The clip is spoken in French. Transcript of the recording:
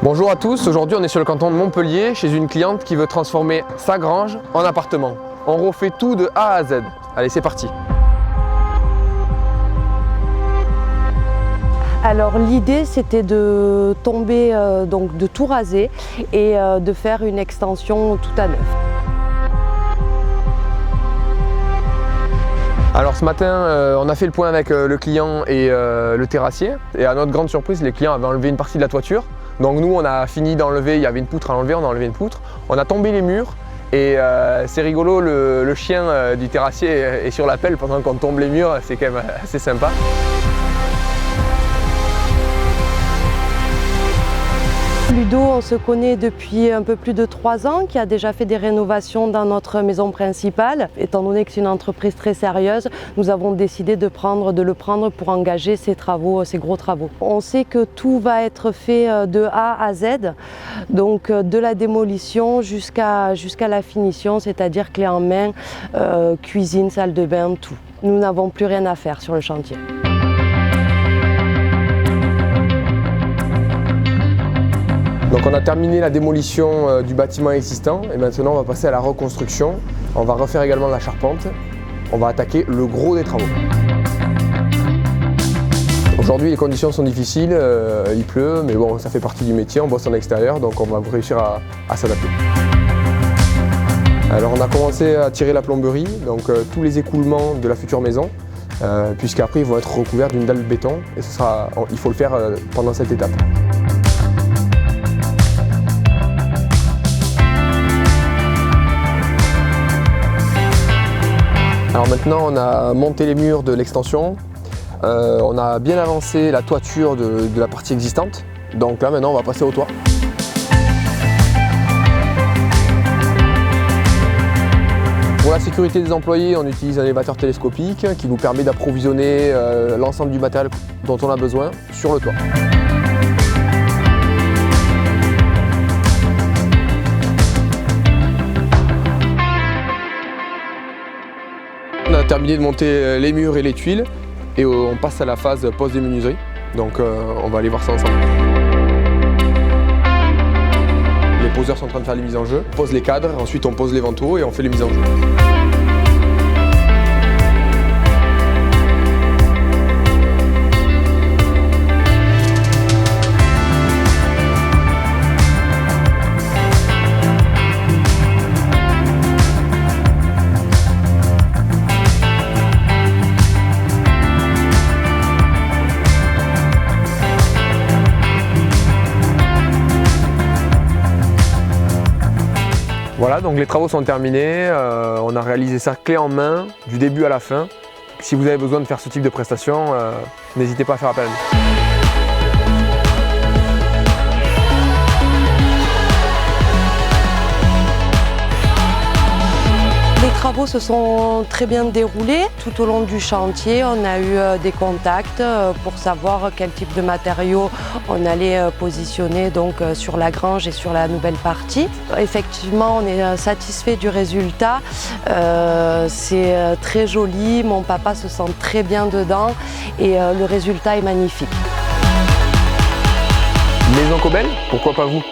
Bonjour à tous, aujourd'hui on est sur le canton de Montpellier chez une cliente qui veut transformer sa grange en appartement. On refait tout de A à Z. Allez, c'est parti. Alors l'idée c'était de tomber, donc de tout raser et de faire une extension tout à neuf. Alors ce matin, on a fait le point avec le client et le terrassier. Et à notre grande surprise, les clients avaient enlevé une partie de la toiture. Donc nous, on a fini d'enlever, il y avait une poutre à enlever, on a enlevé une poutre. On a tombé les murs et c'est rigolo, le chien du terrassier est sur la pelle pendant qu'on tombe les murs, c'est quand même assez sympa. Ludo, on se connaît depuis un peu plus de 3 ans, qui a déjà fait des rénovations dans notre maison principale. Étant donné que c'est une entreprise très sérieuse, nous avons décidé de le prendre pour engager ces travaux, ces gros travaux. On sait que tout va être fait de A à Z, donc de la démolition jusqu'à la finition, c'est-à-dire clé en main, cuisine, salle de bain, tout. Nous n'avons plus rien à faire sur le chantier. Donc on a terminé la démolition du bâtiment existant et maintenant on va passer à la reconstruction. On va refaire également la charpente. On va attaquer le gros des travaux. Aujourd'hui les conditions sont difficiles, il pleut, mais bon ça fait partie du métier, on bosse en extérieur donc on va réussir à s'adapter. Alors on a commencé à tirer la plomberie, donc tous les écoulements de la future maison, puisqu'après ils vont être recouverts d'une dalle de béton et il faut le faire pendant cette étape. Alors maintenant on a monté les murs de l'extension, on a bien avancé la toiture de la partie existante, donc là maintenant on va passer au toit. Pour la sécurité des employés, on utilise un élévateur télescopique qui nous permet d'approvisionner l'ensemble du matériel dont on a besoin sur le toit. On a terminé de monter les murs et les tuiles et on passe à la phase pose des menuiseries. Donc on va aller voir ça ensemble. Les poseurs sont en train de faire les mises en jeu. On pose les cadres, ensuite on pose les vantaux et on fait les mises en jeu. Voilà, donc les travaux sont terminés, on a réalisé ça clé en main, du début à la fin. Si vous avez besoin de faire ce type de prestation, n'hésitez pas à faire appel à nous. Les travaux se sont très bien déroulés. Tout au long du chantier, on a eu des contacts pour savoir quel type de matériaux on allait positionner donc, sur la grange et sur la nouvelle partie. Effectivement, on est satisfait du résultat. C'est très joli, mon papa se sent très bien dedans et le résultat est magnifique. Maison Cobel, pourquoi pas vous?